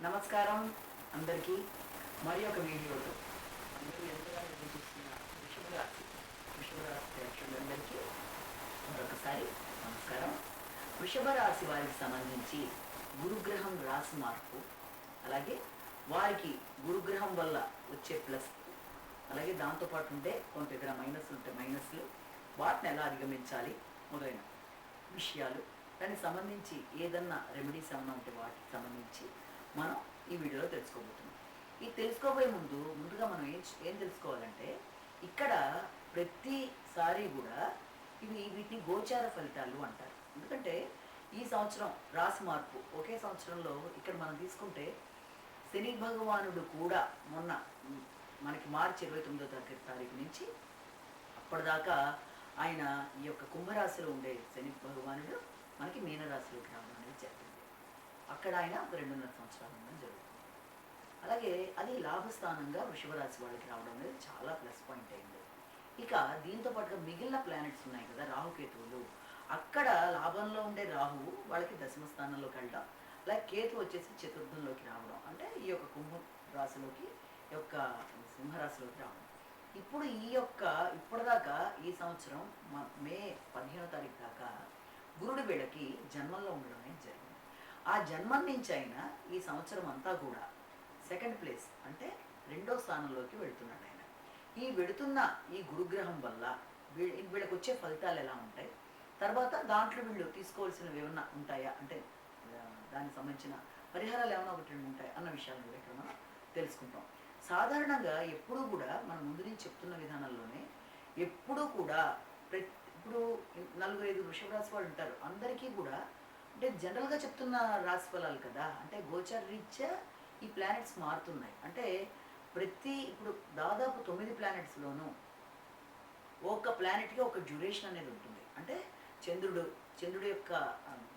నమస్కారం అందరికీ. మరి ఒక వీడియోతో అందరూ ఎంతగానో ఎదురు చూస్తున్న వృషభ రాశి ప్రేక్షకులందరికీ మరొకసారి నమస్కారం. వృషభ రాశి వారికి సంబంధించి గురుగ్రహం రాశి మార్పు, అలాగే వారికి గురుగ్రహం వల్ల వచ్చే ప్లస్, అలాగే దాంతోపాటు ఉంటే కొంత దగ్గర మైనస్లు ఉంటే మైనస్లు, వాటిని ఎలా అధిగమించాలి మొదలైన విషయాలు, దానికి సంబంధించి ఏదన్నా రెమెడీస్ ఏమన్నా ఉంటే వాటికి సంబంధించి మనం ఈ వీడియోలో తెలుసుకోబోతున్నాం. ఈ తెలుసుకోబోయే ముందుగా మనం ఏం తెలుసుకోవాలంటే, ఇక్కడ ప్రతిసారి కూడా వీటిని గోచార ఫలితాలు అంటారు. ఎందుకంటే ఈ సంవత్సరం రాశి మార్పు ఒకే సంవత్సరంలో ఇక్కడ మనం తీసుకుంటే శని భగవానుడు కూడా మొన్న మనకి మార్చి 29వ తారీఖు నుంచి అప్పటిదాకా ఆయన ఈ యొక్క కుంభరాశిలో ఉండే శని భగవానుడు మనకి మీనరాశిలోకి రావడం అనేది జరిగింది. అక్కడ ఆయన ఒక 2.5 సంవత్సరాలు ఉండడం జరుగుతుంది. అలాగే అది లాభస్థానంగా వృషభ రాశి వాళ్ళకి రావడం అనేది చాలా ప్లస్ పాయింట్ అయింది. ఇక దీంతో పాటుగా మిగిలిన ప్లానెట్స్ ఉన్నాయి కదా, రాహుకేతువులు, అక్కడ లాభంలో ఉండే రాహువు వాళ్ళకి దశమ స్థానంలోకి వెళ్ళడం, అలాగే కేతు వచ్చేసి చతుర్థంలోకి రావడం, అంటే ఈ యొక్క కుంభ రాశిలోకి యొక్క సింహరాశిలోకి రావడం. ఇప్పుడు ఇప్పటిదాకా ఈ సంవత్సరం మే 15వ తారీఖు దాకా గురుడు వీళ్ళకి జన్మంలో ఉండడం అనేది జరిగింది. ఆ జన్మం నుంచి అయినా ఈ సంవత్సరం అంతా కూడా సెకండ్ ప్లేస్ అంటే 2వ స్థానంలోకి వెళుతున్నాడు ఆయన. ఈ వెళుతున్న ఈ గురుగ్రహం వల్ల వీళ్ళకి వచ్చే ఫలితాలు ఎలా ఉంటాయి, తర్వాత దాంట్లో వీళ్ళు తీసుకోవాల్సినవి ఏమన్నా ఉంటాయా, అంటే దానికి సంబంధించిన పరిహారాలు ఏమైనా ఒకటి ఉంటాయి అన్న విషయాలను కూడా ఇక్కడ మనం తెలుసుకుంటాం. సాధారణంగా ఎప్పుడూ కూడా మనం ముందు నుంచి చెప్తున్న విధానంలోనే ఎప్పుడూ కూడా ఇప్పుడు 4-5 వృషభ రాశి వాళ్ళు ఉంటారు. అందరికీ కూడా అంటే జనరల్గా చెప్తున్న రాశి ఫలాలు కదా, అంటే గోచార రీత్యా ఈ ప్లానెట్స్ మారుతున్నాయి. అంటే ఇప్పుడు దాదాపు 9 ప్లానెట్స్లోనూ ఒక ప్లానెట్కి ఒక డ్యూరేషన్ అనేది ఉంటుంది. అంటే చంద్రుడు యొక్క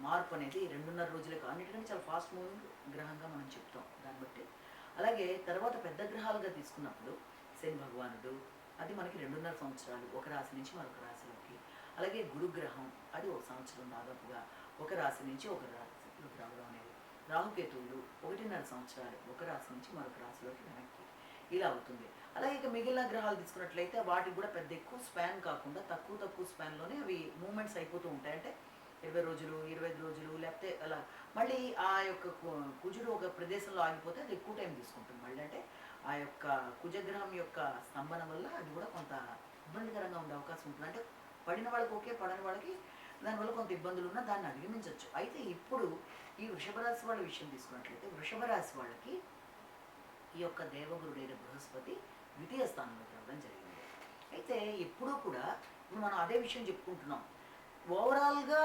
మార్పు అనేది 2.5 రోజులకు, అన్నిటికంటే చాలా ఫాస్ట్ మూవింగ్ గ్రహంగా మనం చెప్తాం దాన్ని బట్టి. అలాగే తర్వాత పెద్ద గ్రహాలుగా తీసుకున్నప్పుడు శని భగవానుడు, అది మనకి 2.5 సంవత్సరాలు ఒక రాశి నుంచి మరొక రాశిలోకి. అలాగే గురుగ్రహం, అది ఒక సంవత్సరం దాదాపుగా ఒక రాశి నుంచి ఒక రాశిలోకి రావడం అనేది. రాహుకేతువులు 1.5 సంవత్సరాలు ఒక రాశి నుంచి మరొక రాశిలోకి వెనక్కి, ఇలా అవుతుంది. అలాగే ఇక మిగిలిన గ్రహాలు తీసుకున్నట్లయితే వాటికి కూడా పెద్ద ఎక్కువ స్పాన్ కాకుండా తక్కువ స్పాన్లోనే అవి మూమెంట్స్ అయిపోతూ ఉంటాయి. అంటే 20 రోజులు 25 రోజులు, లేకపోతే అలా మళ్ళీ ఆ యొక్క కుజుడు ఒక ప్రదేశంలో ఆగిపోతే అది ఎక్కువ టైం తీసుకుంటుంది. మళ్ళీ అంటే ఆ యొక్క కుజగ్రహం యొక్క స్తంభన వల్ల అది కూడా కొంత ఇబ్బందికరంగా ఉండే అవకాశం ఉంటుంది. అంటే పడిన వాళ్ళకి ఓకే, పడని వాళ్ళకి దానివల్ల కొంత ఇబ్బందులు ఉన్నా దాన్ని అధిగమించవచ్చు. అయితే ఇప్పుడు ఈ వృషభ రాశి వాళ్ళ విషయం తీసుకున్నట్లయితే వృషభ రాశి వాళ్ళకి ఈ యొక్క దేవగురుడైన బృహస్పతి 2వ స్థానంలోకి రావడం జరిగింది. అయితే ఎప్పుడూ కూడా ఇప్పుడు మనం అదే విషయం చెప్పుకుంటున్నాం. ఓవరాల్గా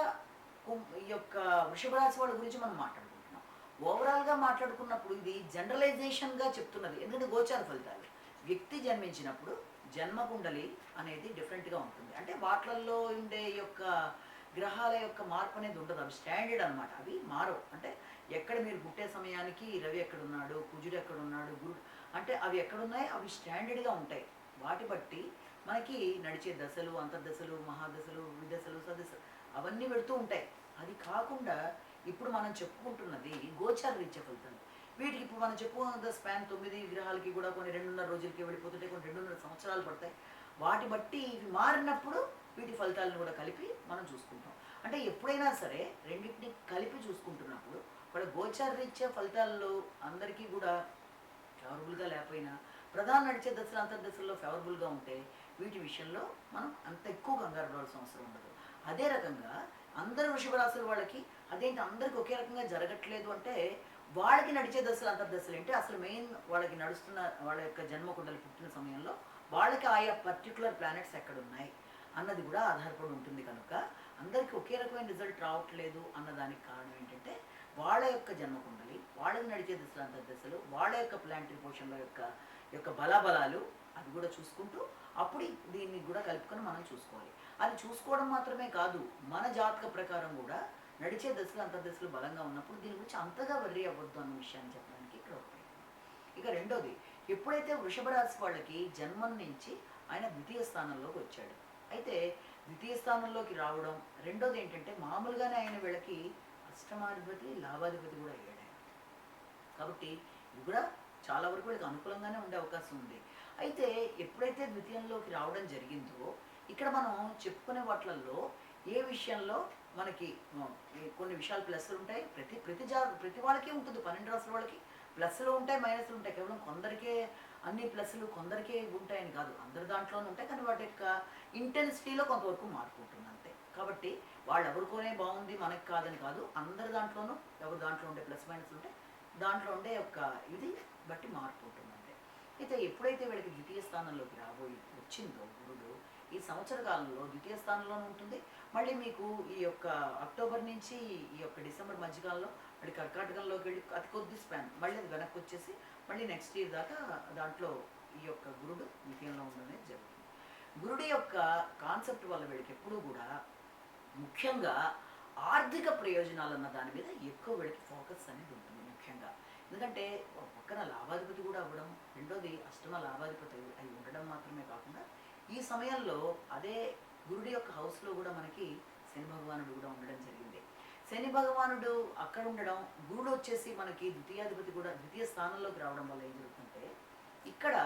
ఈ యొక్క వృషభ రాశి వాళ్ళ గురించి మనం మాట్లాడుకుంటున్నాం. ఓవరాల్గా మాట్లాడుకున్నప్పుడు ఇది జనరలైజేషన్గా చెప్తున్నది. ఎందుకంటే గోచార ఫలితాలు, వ్యక్తి జన్మించినప్పుడు జన్మకుండలి అనేది డిఫరెంట్గా ఉంటుంది. అంటే వాటిల్లో ఉండే యొక్క గ్రహాల యొక్క మార్పు అనేది ఉండదు. అవి స్టాండర్డ్ అనమాట, అవి మారవు. అంటే ఎక్కడ మీరు పుట్టే సమయానికి రవి ఎక్కడున్నాడు, కుజుడు ఎక్కడున్నాడు, గురుడు, అంటే అవి ఎక్కడున్నాయో అవి స్టాండర్డ్గా ఉంటాయి. వాటి బట్టి మనకి నడిచే దశలు, అంతర్దశలు, మహాదశలు, విదశలు, సదశలు అవన్నీ పెడుతూ ఉంటాయి. అది కాకుండా ఇప్పుడు మనం చెప్పుకుంటున్నది గోచార రీత్యా ఫలితాలు. వీటికి ఇప్పుడు మనం చెప్పుకున్న స్పాన్ 9 గ్రహాలకి కూడా కొన్ని 2.5 రోజులకి వెళ్ళిపోతుంటే, కొన్ని 2.5 సంవత్సరాలు పడతాయి. వాటి బట్టి ఇవి మారినప్పుడు వీటి ఫలితాలను కూడా కలిపి మనం చూసుకుంటాం. అంటే ఎప్పుడైనా సరే రెండింటిని కలిపి చూసుకుంటున్నప్పుడు వాళ్ళ గోచార రీత్యా ఫలితాల్లో అందరికీ కూడా ఫేవరబుల్గా లేకపోయినా ప్రధాన నడిచే దశలు, అంతర్దశల్లో ఫేవరబుల్గా ఉంటే వీటి విషయంలో మనం అంత ఎక్కువ కంగారు పడాల్సిన అవసరం ఉండదు. అదే రకంగా అందరు వృషభ రాశుల వాళ్ళకి అదేంటి అందరికి ఒకే రకంగా జరగట్లేదు అంటే, వాళ్ళకి నడిచే దశలు, అంతర్దశలు ఏంటి, అసలు మెయిన్ వాళ్ళకి నడుస్తున్న వాళ్ళ యొక్క జన్మకుండలు పుట్టిన సమయంలో వాళ్ళకి ఆయా పర్టికులర్ ప్లానెట్స్ ఎక్కడున్నాయి అన్నది కూడా ఆధారపడి ఉంటుంది. కనుక అందరికీ ఒకే రకమైన రిజల్ట్ రావట్లేదు అన్నదానికి కారణం ఏంటంటే వాళ్ళ యొక్క జన్మకుండలి, వాళ్ళకి నడిచే దశలు, అంతర్దశలు, వాళ్ళ యొక్క ప్లానటరీ పొజిషన్ల యొక్క బలాబలాలు అది కూడా చూసుకుంటూ అప్పుడు దీన్ని కూడా కలుపుకొని మనం చూసుకోవాలి. అది చూసుకోవడం మాత్రమే కాదు, మన జాతక ప్రకారం కూడా నడిచే దశలు, అంతర్దశలు బలంగా ఉన్నప్పుడు దీని గురించి అంతగా వర్రీ అవ్వద్దు అన్న విషయాన్ని చెప్పడానికి ఇక్కడ ఒక ప్రయత్నం. ఇక రెండోది, ఎప్పుడైతే వృషభ రాశి వాళ్ళకి జన్మం నుంచి ఆయన 2వ స్థానంలోకి వచ్చాడు. అయితే 2వ స్థానంలోకి రావడం, రెండోది ఏంటంటే మామూలుగానే ఆయన వీళ్ళకి అష్టమాధిపతి, లాభాధిపతి కూడా అయ్యాడు. కాబట్టి ఇది కూడా చాలా వరకు వీళ్ళకి అనుకూలంగానే ఉండే అవకాశం ఉంది. అయితే ఎప్పుడైతే ద్వితీయంలోకి రావడం జరిగిందో ఇక్కడ మనం చెప్పుకునే వాటిల్లో ఏ విషయంలో మనకి కొన్ని విషయాలు ప్లస్లు ఉంటాయి. ప్రతి వాళ్ళకి ఉంటుంది. 12 రాసుల వాళ్ళకి ప్లస్లు ఉంటాయి, మైనస్లు ఉంటాయి. కేవలం కొందరికే అన్ని ప్లస్లు కొందరికే ఉంటాయని కాదు, అందరి దాంట్లోనే ఉంటాయి. కానీ వాటి యొక్క ఇంటెన్సిటీలో కొంతవరకు మార్పు ఉంటుంది అంతే. కాబట్టి వాళ్ళు ఎవరికోనే బాగుంది మనకి కాదని కాదు, అందరి దాంట్లోనూ ఎవరి దాంట్లో ఉండే ప్లస్ మైనస్ ఉంటే దాంట్లో ఉండే యొక్క ఇది బట్టి మార్పు ఉంటుందంటే. అయితే ఎప్పుడైతే వీళ్ళకి ద్వితీయ స్థానంలోకి వచ్చిందో గురుడు ఈ సంవత్సర కాలంలో ద్వితీయ స్థానంలోనే ఉంటుంది. మళ్ళీ మీకు ఈ యొక్క అక్టోబర్ నుంచి ఈ యొక్క డిసెంబర్ మధ్యకాలంలో మళ్ళీ కర్కాటకంలోకి వెళ్ళి అతి కొద్ది స్పాన్ మళ్ళీ అది వెనక్కి వచ్చేసి మళ్ళీ నెక్స్ట్ ఇయర్ దాకా దాంట్లో ఈ యొక్క గురుడు ద్వితీయంలో ఉండడం జరుగుతుంది. గురుడి యొక్క కాన్సెప్ట్ వల్ల వీళ్ళకి ఎప్పుడూ కూడా ముఖ్యంగా ఆర్థిక ప్రయోజనాలు అన్న దాని మీద ఎక్కువ వీళ్ళకి ఫోకస్ అనేది ఉంటుంది ముఖ్యంగా. ఎందుకంటే పక్కన లాభాధిపతి కూడా అవ్వడం, రెండోది అష్టమ లాభాధిపతి అవి ఉండడం మాత్రమే కాకుండా ఈ సమయంలో అదే గురుడి యొక్క హౌస్లో కూడా మనకి శని భగవానుడు కూడా ఉండడం జరిగింది. శని భగవానుడు అక్కడ ఉండడం, గురుడు వచ్చేసి మనకి ద్వితీయాధిపతి కూడా ద్వితీయ స్థానంలోకి రావడం వల్ల ఏం జరుగుతుందంటే ఇక్కడ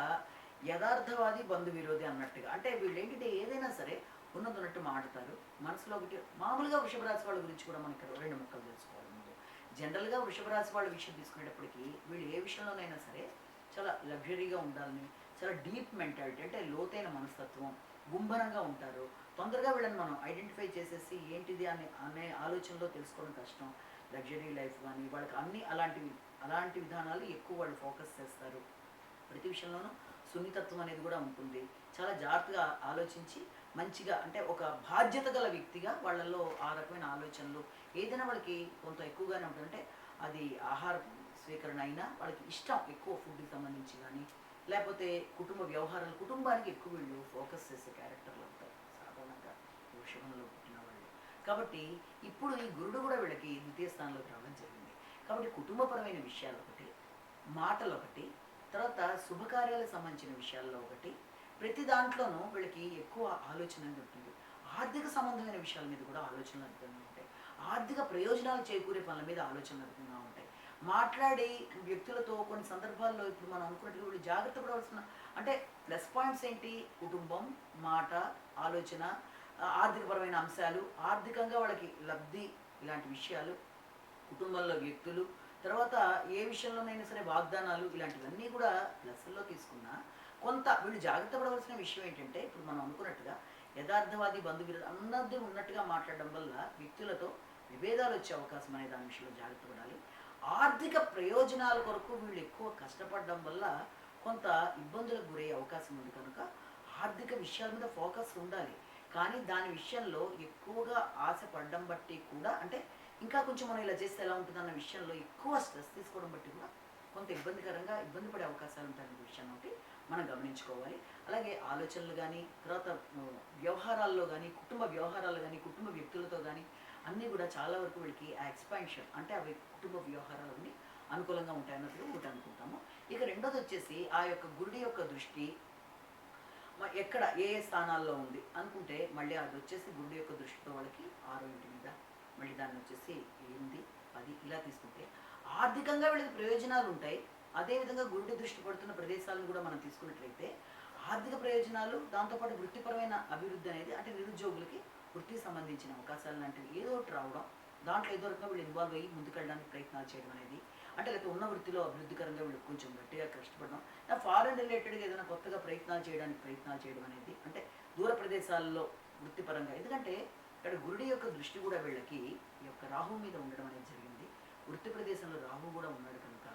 యథార్థవాది బంధు విరోధి అన్నట్టుగా, అంటే వీళ్ళు ఏంటంటే ఏదైనా సరే ఉన్నట్టు మాట్లాడతారు. మనసులో ఒకటి మామూలుగా వృషభ రాశి వాళ్ళ గురించి కూడా మనకి 2 ముక్కలు తెలుసుకోవాలి. ముందు జనరల్గా వృషభ రాశి వాళ్ళ విషయం తీసుకునేటప్పటికీ వీళ్ళు ఏ విషయంలోనైనా సరే చాలా లగ్జరీగా ఉండాలని, చాలా డీప్ మెంటాలిటీ అంటే లోతైన మనస్తత్వం, గుంభనంగా ఉంటారు. తొందరగా వీళ్ళని మనం ఐడెంటిఫై చేసేసి ఏంటిది అనే ఆలోచనలో తెలుసుకోవడం కష్టం. లగ్జరీ లైఫ్ కానీ వాళ్ళకి అన్నీ అలాంటి విధానాలు ఎక్కువ వాళ్ళు ఫోకస్ చేస్తారు. ప్రతి విషయంలోనూ సున్నితత్వం అనేది కూడా ఉంటుంది. చాలా జాగ్రత్తగా ఆలోచించి మంచిగా అంటే ఒక బాధ్యత గల వ్యక్తిగా వాళ్ళల్లో ఆ రకమైన ఆలోచనలు ఏదైనా వాళ్ళకి కొంత ఎక్కువగానే ఉంటుంది. అంటే అది ఆహార స్వీకరణ అయినా వాళ్ళకి ఇష్టం ఎక్కువ ఫుడ్కి సంబంధించి కానీ, లేకపోతే కుటుంబ వ్యవహారాలు, కుటుంబానికి ఎక్కువ వీళ్ళు ఫోకస్ చేసే క్యారెక్టర్లు అవుతారు సాధారణంగా వృషభంలో పుట్టిన వాళ్ళు. కాబట్టి ఇప్పుడు ఈ గురుడు కూడా వీళ్ళకి ద్వితీయ స్థానంలోకి రావడం జరిగింది. కాబట్టి కుటుంబపరమైన విషయాలు ఒకటి, మాటలు ఒకటి, తర్వాత శుభకార్యాలకు సంబంధించిన విషయాల్లో ఒకటి, ప్రతి దాంట్లోనూ వీళ్ళకి ఎక్కువ ఆలోచన ఉంటుంది. ఆర్థిక సంబంధమైన విషయాల మీద కూడా ఆలోచనలు అధికంగా ఉంటాయి. ఆర్థిక ప్రయోజనాలు చేకూరే పనుల మీద ఆలోచనలు అధికంగా ఉంటాయి. మాట్లాడే వ్యక్తులతో కొన్ని సందర్భాల్లో ఇప్పుడు మనం అనుకున్నట్టుగా వీళ్ళు జాగ్రత్త పడవలసిన అంటే ప్లస్ పాయింట్స్ ఏంటి, కుటుంబం, మాట, ఆలోచన, ఆర్థికపరమైన అంశాలు, ఆర్థికంగా వాళ్ళకి లబ్ధి, ఇలాంటి విషయాలు, కుటుంబంలో వ్యక్తులు, తర్వాత ఏ విషయంలోనైనా సరే వాగ్దానాలు, ఇలాంటివన్నీ కూడా ప్లస్లో తీసుకున్నా కొంత వీళ్ళు జాగ్రత్త పడవలసిన విషయం ఏంటంటే ఇప్పుడు మనం అనుకున్నట్టుగా యథార్థవాది బంధువులు అన్నది ఉన్నట్టుగా మాట్లాడడం వల్ల వ్యక్తులతో విభేదాలు వచ్చే అవకాశం అనే దాని విషయంలో జాగ్రత్త పడాలి. ఆర్థిక ప్రయోజనాల కొరకు వీళ్ళు ఎక్కువ కష్టపడడం వల్ల కొంత ఇబ్బందులకు గురయ్యే అవకాశం ఉంది. కనుక ఆర్థిక విషయాల మీద ఫోకస్ ఉండాలి. కానీ దాని విషయంలో ఎక్కువగా ఆశపడడం బట్టి కూడా అంటే ఇంకా కొంచెం మనం ఇలా చేస్తే ఎలా ఉంటుందన్న విషయంలో ఎక్కువ స్ట్రెస్ తీసుకోవడం బట్టి కూడా కొంత ఇబ్బంది పడే అవకాశాలు ఉంటాయన్న విషయం ఒకటి మనం గమనించుకోవాలి. అలాగే ఆలోచనలు కానీ, తర్వాత వ్యవహారాల్లో కానీ, కుటుంబ వ్యవహారాలు కానీ, కుటుంబ వ్యక్తులతో కానీ అన్నీ కూడా చాలా వరకు వీళ్ళకి ఆ ఎక్స్పాన్షన్ అంటే అవి కుటుంబ వ్యవహారాలన్నీ అనుకూలంగా ఉంటాయన్నట్టుగా ఒకటి అనుకుంటాము. ఇక రెండోది వచ్చేసి ఆ యొక్క గురుడి యొక్క దృష్టి ఎక్కడ ఏ స్థానాల్లో ఉంది అనుకుంటే మళ్ళీ అది వచ్చేసి గురుడి యొక్క దృష్టితో వాళ్ళకి 6వ ఇంటి మీద, మళ్ళీ దాన్ని వచ్చేసి 8, 10 ఇలా తీసుకుంటే ఆర్థికంగా వీళ్ళకి ప్రయోజనాలు ఉంటాయి. అదేవిధంగా గురుడి దృష్టి పడుతున్న ప్రదేశాలను కూడా మనం తీసుకున్నట్లయితే ఆర్థిక ప్రయోజనాలు, దాంతోపాటు వృత్తిపరమైన అభివృద్ధి అనేది అంటే నిరుద్యోగులకి వృత్తికి సంబంధించిన అవకాశాలు లాంటివి ఏదో ఒకటి రావడం, దాంట్లో ఏదో రకంగా వీళ్ళు ఇన్వాల్వ్ అయ్యి ముందుకెళ్ళడానికి ప్రయత్నాలు చేయడం అనేది, అంటే లేకపోతే ఉన్న వృత్తిలో అభివృద్ధికరంగా వీళ్ళు కొంచెం గట్టిగా కష్టపడడం, ఫారెన్ రిలేటెడ్గా ఏదైనా కొత్తగా ప్రయత్నాలు చేయడం అనేది అంటే దూర ప్రదేశాల్లో వృత్తిపరంగా. ఎందుకంటే ఇక్కడ గురుడి యొక్క దృష్టి కూడా వీళ్ళకి ఈ యొక్క రాహు మీద ఉండడం అనేది జరిగింది. వృత్తి ప్రదేశంలో రాహు కూడా ఉన్నాడు కనుక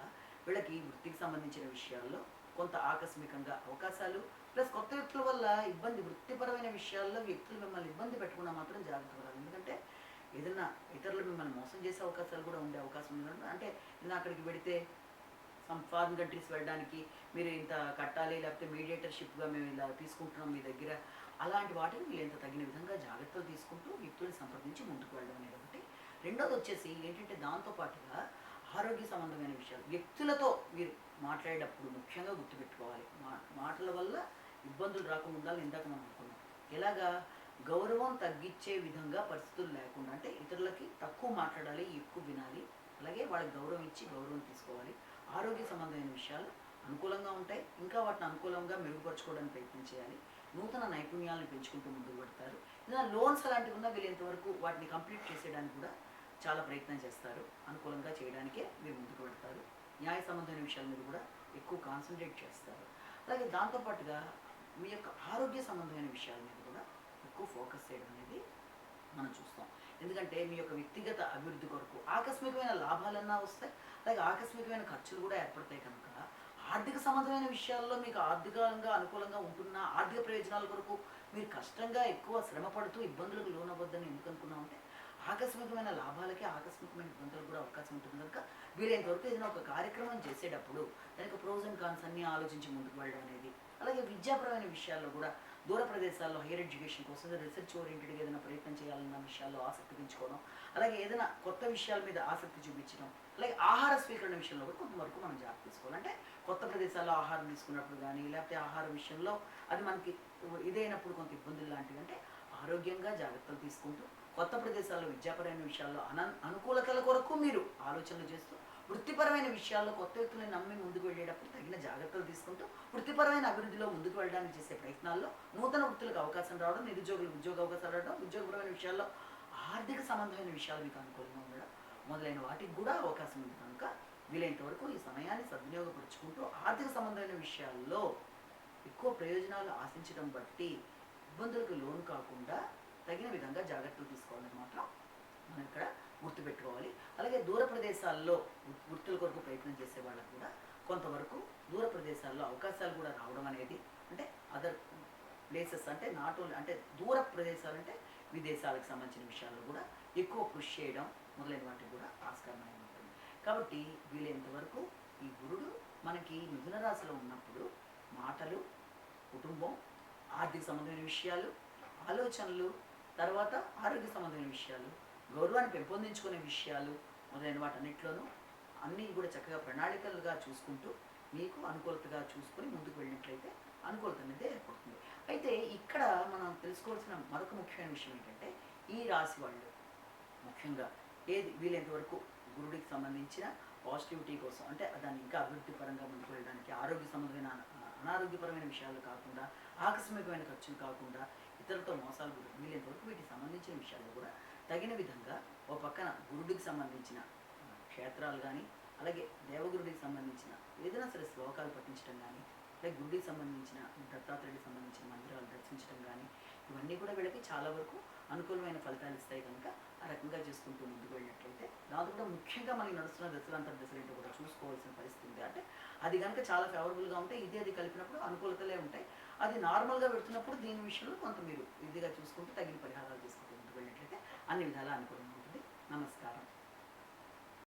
వీళ్ళకి వృత్తికి సంబంధించిన విషయాల్లో కొంత ఆకస్మికంగా అవకాశాలు, ప్లస్ కొత్త వ్యక్తుల వల్ల ఇబ్బంది, వృత్తిపరమైన విషయాల్లో వ్యక్తులు మిమ్మల్ని ఇబ్బంది పెట్టకుండా మాత్రం జాగ్రత్త పడాలి. ఎందుకంటే ఏదైనా ఇతరులు మిమ్మల్ని మోసం చేసే అవకాశాలు కూడా ఉండే అవకాశం ఉంది. అంటే నేను అక్కడికి పెడితే ఫారిన్ కంట్రీస్ వెళ్ళడానికి మీరు ఇంత కట్టాలి, లేకపోతే మీడియేటర్షిప్గా మేము ఇలా తీసుకుంటున్నాం మీ దగ్గర, అలాంటి వాటిని మీరు ఎంత తగిన విధంగా జాగ్రత్తలు తీసుకుంటూ వ్యక్తుల్ని సంప్రదించి ముందుకు వెళ్ళడం అనేది ఒకటి. రెండోది వచ్చేసి ఏంటంటే దాంతోపాటుగా ఆరోగ్య సంబంధమైన విషయాలు వ్యక్తులతో మీరు మాట్లాడేటప్పుడు ముఖ్యంగా గుర్తుపెట్టుకోవాలి. మాటల వల్ల ఇబ్బందులు రాకుండా ఉండాలని ఇందాక మనం అనుకున్నాం. ఎలాగా గౌరవం తగ్గించే విధంగా పరిస్థితులు లేకుండా, అంటే ఇతరులకి తక్కువ మాట్లాడాలి, ఎక్కువ వినాలి, అలాగే వాళ్ళకి గౌరవం ఇచ్చి గౌరవం తీసుకోవాలి. ఆరోగ్య సంబంధమైన విషయాలు అనుకూలంగా ఉంటాయి. ఇంకా వాటిని అనుకూలంగా మెరుగుపరచుకోవడానికి ప్రయత్నం చేయాలి. నూతన నైపుణ్యాలను పెంచుకుంటూ ముందుకు పడతారు. ఏదైనా లోన్స్ అలాంటివి ఉన్నా వీలైనంతవరకు వాటిని కంప్లీట్ చేసేయడానికి కూడా చాలా ప్రయత్నం చేస్తారు. అనుకూలంగా చేయడానికే మీరు ముందుకు పెడతారు. న్యాయ సంబంధమైన విషయాల మీద కూడా ఎక్కువ కాన్సన్ట్రేట్ చేస్తారు. అలాగే దాంతోపాటుగా మీ యొక్క ఆరోగ్య సంబంధమైన విషయాల మీద కూడా ఎక్కువ ఫోకస్ చేయడం అనేది మనం చూస్తాం. ఎందుకంటే మీ యొక్క వ్యక్తిగత అభివృద్ధి కొరకు ఆకస్మికమైన లాభాలన్నా వస్తాయి, అలాగే ఆకస్మికమైన ఖర్చులు కూడా ఏర్పడతాయి. కనుక ఆర్థిక సంబంధమైన విషయాల్లో మీకు ఆర్థికంగా అనుకూలంగా ఉంటున్న ఆర్థిక ప్రయోజనాల కొరకు మీరు కష్టంగా ఎక్కువ శ్రమ పడుతూ ఇబ్బందులకు లోనవద్దని ఎందుకు అనుకున్నామంటే ఆకస్మికమైన లాభాలకి ఆకస్మికమైన ఇబ్బందులకు కూడా అవకాశం ఉంటుంది. కనుక వీలైనంతవరకు ఏదైనా ఒక కార్యక్రమం చేసేటప్పుడు దానికి ప్రోస్ అండ్ కాన్స్ అన్నీ ఆలోచించి ముందుకు వెళ్ళడం అనేది, అలాగే విద్యాపరమైన విషయాల్లో కూడా దూర ప్రదేశాల్లో హైయర్ ఎడ్యుకేషన్ కోసం రీసెర్చ్ ఓరియంటెడ్గా ఏదైనా ప్రయత్నం చేయాలన్న విషయాల్లో ఆసక్తి పెంచుకోవడం, అలాగే ఏదైనా కొత్త విషయాల మీద ఆసక్తి చూపించడం, అలాగే ఆహార స్వీకరణ విషయంలో కూడా కొంతవరకు మనం జాగ్రత్త తీసుకోవాలి. అంటే కొత్త ప్రదేశాల్లో ఆహారం తీసుకున్నప్పుడు కానీ లేకపోతే ఆహార విషయంలో అది మనకి ఇదైనప్పుడు కొంత ఇబ్బందులు లాంటివి, అంటే ఆరోగ్యంగా జాగ్రత్తలు తీసుకుంటూ కొత్త ప్రదేశాల్లో విద్యాపరమైన విషయాల్లో అనుకూలతల కొరకు మీరు ఆలోచనలు చేస్తూ వృత్తిపరమైన విషయాల్లో కొత్త వ్యక్తులను నమ్మి ముందుకు వెళ్ళేటప్పుడు తగిన జాగ్రత్తలు తీసుకుంటూ వృత్తిపరమైన అభివృద్ధిలో ముందుకు వెళ్ళడానికి చేసే ప్రయత్నాల్లో నూతన వృత్తులకు అవకాశం రావడం, నిరుద్యోగులకు ఉద్యోగ అవకాశాలు రావడం, ఉద్యోగపరమైన విషయాల్లో ఆర్థిక సంబంధమైన విషయాలు మీకు అనుకూలంగా ఉండడం మొదలైన వాటికి కూడా అవకాశం ఉంది. కనుక వీలైనంత వరకు ఈ సమయాన్ని సద్వినియోగపరుచుకుంటూ ఆర్థిక సంబంధమైన విషయాల్లో ఎక్కువ ప్రయోజనాలు ఆశించడం బట్టి ఇబ్బందులకు లోను కాకుండా తగిన విధంగా జాగ్రత్తలు తీసుకోవాలని మాత్రం మనం ఇక్కడ గుర్తుపెట్టుకోవాలి. అలాగే దూర ప్రదేశాల్లో వృత్తుల కొరకు ప్రయత్నం చేసే వాళ్ళకు కూడా కొంతవరకు దూర ప్రదేశాల్లో అవకాశాలు కూడా రావడం అనేది, అంటే అదర్ ప్లేసెస్ అంటే నాట్ ఓన్లీ అంటే దూర ప్రదేశాలు అంటే విదేశాలకు సంబంధించిన విషయాల్లో కూడా ఎక్కువ కృషి చేయడం మొదలైన వాటికి కూడా ఆస్కారం ఉంటుంది. కాబట్టి వీలైనంత వరకు ఈ గురుడు మనకి మిథున రాశిలో ఉన్నప్పుడు మాటలు, కుటుంబం, ఆర్థిక సంబంధమైన విషయాలు, ఆలోచనలు, తర్వాత ఆరోగ్య సంబంధమైన విషయాలు, గౌరవాన్ని పెంపొందించుకునే విషయాలు మొదలైన వాటన్నిటిలోనూ అన్నీ కూడా చక్కగా ప్రణాళికలుగా చూసుకుంటూ మీకు అనుకూలతగా చూసుకొని ముందుకు వెళ్ళినట్లయితే అనుకూలత అనేది ఏర్పడుతుంది. అయితే ఇక్కడ మనం తెలుసుకోవాల్సిన మరొక ముఖ్యమైన విషయం ఏంటంటే ఈ రాశి వాళ్ళు ముఖ్యంగా ఏది వీలైనంత వరకు గురుడికి సంబంధించిన పాజిటివిటీ కోసం, అంటే దాన్ని ఇంకా అభివృద్ధి పరంగా ముందుకు వెళ్ళడానికి ఆరోగ్య సంబంధమైన అనారోగ్యపరమైన విషయాలు కాకుండా ఆకస్మికమైన ఖర్చులు కాకుండా ఇతరులతో మోసాలు కూడా వీలైనంత వరకు వీటికి సంబంధించిన విషయాల్లో కూడా తగిన విధంగా ఓ పక్కన గురుడికి సంబంధించిన క్షేత్రాలు కానీ, అలాగే దేవగురుడికి సంబంధించిన ఏదైనా సరే శ్లోకాలు పఠించడం కానీ, అలాగే గురుడికి సంబంధించిన దత్తాత్రేయుడికి సంబంధించిన మందిరాలు దర్శించడం కానీ, ఇవన్నీ కూడా వీళ్ళకి చాలా వరకు అనుకూలమైన ఫలితాలు ఇస్తాయి. కనుక ఆ రకంగా చేసుకుంటూ ముందుకు వెళ్ళినట్లయితే దాంతో కూడా ముఖ్యంగా మనకి నడుస్తున్న దశలంతర దశలేంటో కూడా చూసుకోవాల్సిన పరిస్థితి ఉంది. అంటే అది కనుక చాలా ఫేవరబుల్గా ఉంటే అది కలిపినప్పుడు అనుకూలతలే ఉంటాయి. అది నార్మల్గా పెడుతున్నప్పుడు దీని విషయంలో కొంత మీరు ఇదిగా చూసుకుంటూ తగిన పరిహారాలు చేసుకుంటూ ముందుకు వెళ్ళినట్లయితే అన్ని విధాలా అనుకూలంగా ఉంటుంది. నమస్కారం.